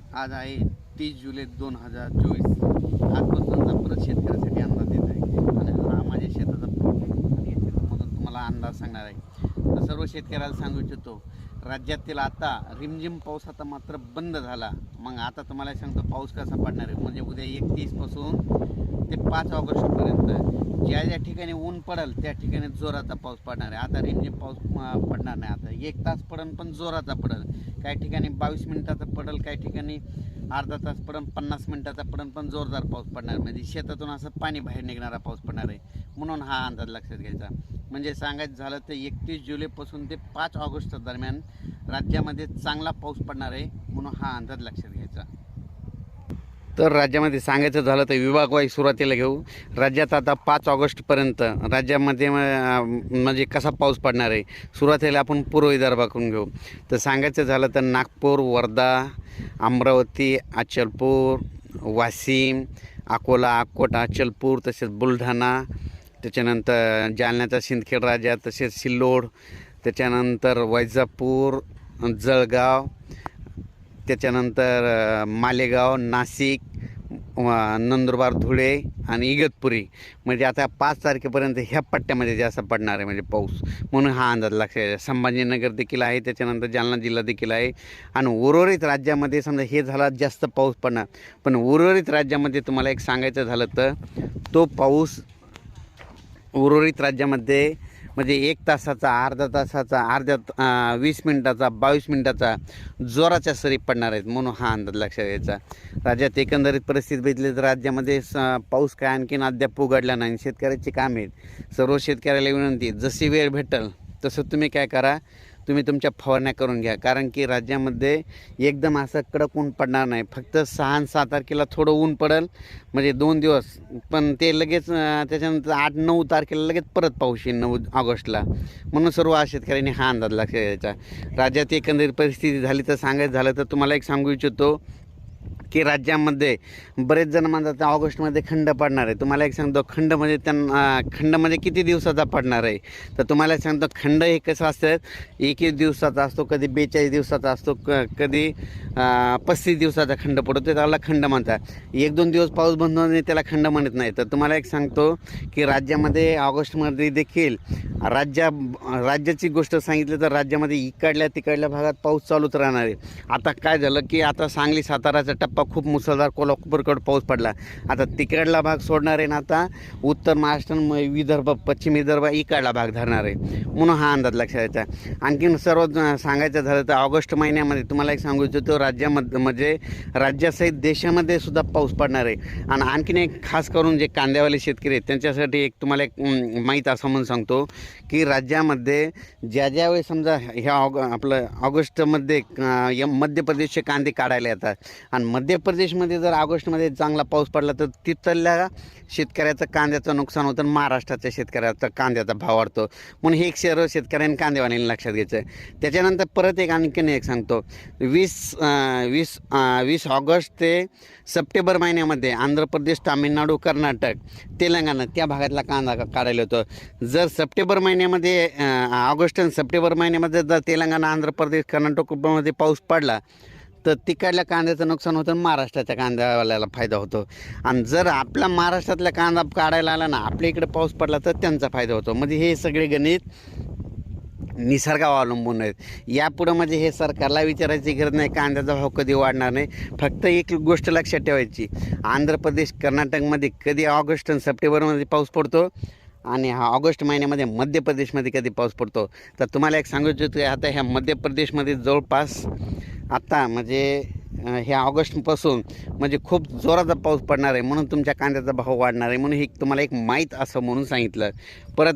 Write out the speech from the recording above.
आज आहे 30 जुलै 2024. आजपासूनचा परत शेतकऱ्यासाठी अंदाज देत आहे आणि हा माझ्या शेताचा प्लॉट आहे आणि या शेतामधून तुम्हाला अंदाज सांगणार आहे. तर सर्व शेतकऱ्याला सांगू इच्छितो, राज्यातील आता रिमझिम पाऊस आता मात्र बंद झाला. मग आता तुम्हाला सांगतो पाऊस कसा पडणार आहे. म्हणजे उद्या 31 पासून ते 5 ऑगस्टपर्यंत ज्या ज्या ठिकाणी ऊन पडेल त्या ठिकाणी जोराचा पाऊस पडणार आहे. आता रिमझिम पाऊस पडणार नाही. आता 1 तास पडेल पण जोराचा पडेल. काही ठिकाणी 22 मिनिटाचा पडेल, काही ठिकाणी अर्धा तास पडेल, 50 मिनिटाचा पडेल पण जोरदार पाऊस पडणार. म्हणजे शेतातून असं पाणी बाहेर निघणारा पाऊस पडणार आहे. म्हणून हा अंदाज लक्षात घ्यायचा. म्हणजे सांगायचं झालं तर 31 जुलैपासून ते 5 ऑगस्ट दरम्यान राज्यामध्ये चांगला पाऊस पडणार आहे. म्हणून हा अंदाज लक्षात घ्यायचा. तर राज्यामध्ये सांगायचं झालं तर विभागवाईज सुरुवातीला घेऊ. राज्यात आता 5 ऑगस्टपर्यंत राज्यामध्ये म्हणजे कसा पाऊस पडणार आहे. सुरुवातीला आपण पूर्व विदर्भाकडून घेऊ. तर सांगायचं झालं तर नागपूर, वर्धा, अमरावती, अचलपूर, वाशिम, अकोला, अकोट, अचलपूर, तसेच बुलढाणा, त्याच्यानंतर जालन्याचा सिंदखेड राजा, तसेच सिल्लोड, त्याच्यानंतर वैजापूर, जळगाव, त्याच्यानंतर मालेगाव, नाशिक, नंदुरबार, धुळे आणि इगतपुरी. म्हणजे आता 5 तारखेपर्यंत ह्या पट्ट्यामध्ये जास्त पडणार आहे म्हणजे पाऊस. म्हणून हा अंदाज लक्षात घ्यायचा. संभाजीनगर देखील आहे, त्याच्यानंतर जालना जिल्हा देखील आहे. आणि उर्वरित राज्यामध्ये समजा हे झाला जास्त पाऊस पडणार. पण उर्वरित राज्यामध्ये तुम्हाला एक सांगायचं झालं तर तो पाऊस उर्वरित राज्यामध्ये म्हणजे 1 तासाचा, अर्धा तासाचा, 20 मिनिटाचा, 22 मिनिटाचा जोराच्या सरी पडणार आहेत. म्हणून हा अंदाज लक्षात घ्यायचा. राज्यात एकंदरीत परिस्थिती बघितली तर राज्यामध्ये पाऊस काय आणखीन अद्याप उघडला नाही. शेतकऱ्याची काम आहेत. सर्व शेतकऱ्याला विनंती, जशी वेळ भेटेल तसं तुम्ही काय करा, तुम्ही तुमच्या फवारण्या करून घ्या. कारण की राज्यामध्ये एकदम असं कडक ऊन पडणार नाही. फक्त 6 आणि 7 तारखेला थोडं ऊन पडेल म्हणजे 2 दिवस, पण ते लगेच त्याच्यानंतर 8-9 तारखेला लगेच परत पाऊस येईल 9 ऑगस्टला. म्हणून सर्व शेतकऱ्यांनी हा अंदाज लक्षात घ्यायचा. राज्यात एकंदरीत परिस्थिती झाली तर सांगायचं झालं तर तुम्हाला एक सांगू इच्छितो की राज्यामध्ये बरेच जण म्हणतात ऑगस्टमध्ये खंड पडणार आहे. तुम्हाला एक सांगतो खंडमध्ये खंडमध्ये किती दिवसाचा पडणार आहे. तर तुम्हाला एक सांगतो खंड हे कसं असतं, 21 दिवसाचा असतो, कधी 42 दिवसाचा असतो, कधी 35 दिवसाचा खंड पडतो. त्याला खंड म्हणतात. 1-2 दिवस पाऊस बंद होणे त्याला खंड म्हणत नाही. तर तुम्हाला एक सांगतो की राज्यामध्ये ऑगस्टमध्ये देखील राज्याची गोष्ट सांगितली तर राज्यामध्ये इकडल्या तिकडल्या भागात पाऊस चालूच राहणार आहे. आता काय झालं की आता सांगली साताराचा टप्पा खूप मुसळधार कोल्हापूरकडे पाऊस पडला. आता तिकडला भाग सोडणार आहे ना, आता उत्तर महाराष्ट्र, विदर्भ, पश्चिम विदर्भ इकडला भाग धरणार आहे. म्हणून हा अंदाज लक्षात द्यायचा. आणखीन सर्व सांगायचं झालं तर ऑगस्ट महिन्यामध्ये तुम्हाला एक सांगू इच्छितो राज्यामध्ये म्हणजे राज्यासहित देशामध्ये सुद्धा पाऊस पडणार आहे. आणि आणखीन एक खास करून जे कांद्यावाले शेतकरी आहेत त्यांच्यासाठी एक तुम्हाला एक माहीत असं म्हणून सांगतो की राज्यामध्ये ज्यावेळी समजा ह्या आपलं ऑगस्टमध्ये मध्य प्रदेशचे कांदे काढायला येतात आणि मध्य प्रदेशमध्ये जर ऑगस्टमध्ये चांगला पाऊस पडला तर तिथल्या शेतकऱ्याचं कांद्याचं नुकसान होतं आणि महाराष्ट्राच्या शेतकऱ्याचा कांद्याचा भाव वाढतो. म्हणून हे एक सर्व शेतकऱ्यांनी कांदेवाल्यांनी लक्षात घ्यायचं. त्याच्यानंतर परत एक आणखीन एक सांगतो, 20 ऑगस्ट ते सप्टेंबर महिन्यामध्ये आंध्र प्रदेश, तामिळनाडू, कर्नाटक, तेलंगणा त्या भागातला कांदा काढायला होतो. जर सप्टेंबर महिन्यामध्ये ऑगस्ट आणि सप्टेंबर महिन्यामध्ये जर तेलंगणा, आंध्र प्रदेश, कर्नाटकमध्ये पाऊस पडला तर तिकडल्या कांद्याचं नुकसान होतं आणि महाराष्ट्राच्या कांद्यावाल्याला फायदा होतो. आणि जर आपला महाराष्ट्रातला कांदा काढायला आला ना, आपल्या इकडे पाऊस पडला तर त्यांचा फायदा होतो. म्हणजे हे सगळे गणित निसर्गावर अवलंबून आहेत. यापुढं म्हणजे हे सरकारला विचारायची गरज नाही कांद्याचा भाव कधी वाढणार नाही. फक्त एक गोष्ट लक्षात ठेवायची, आंध्र प्रदेश, कर्नाटकमध्ये कधी ऑगस्ट आणि सप्टेंबरमध्ये पाऊस पडतो आणि हा ऑगस्ट महिन्यामध्ये मध्य प्रदेशमध्ये कधी पाऊस पडतो. तर तुम्हाला एक सांगू इच्छितो, आता ह्या मध्य प्रदेशमध्ये जवळपास आता म्हणजे ह्या ऑगस्टपासून म्हणजे खूप जोराचा पाऊस पडणार आहे. म्हणून तुमच्या कांद्याचा भाव वाढणार आहे. म्हणून हे तुम्हाला एक माहीत असं म्हणून सांगितलं. परत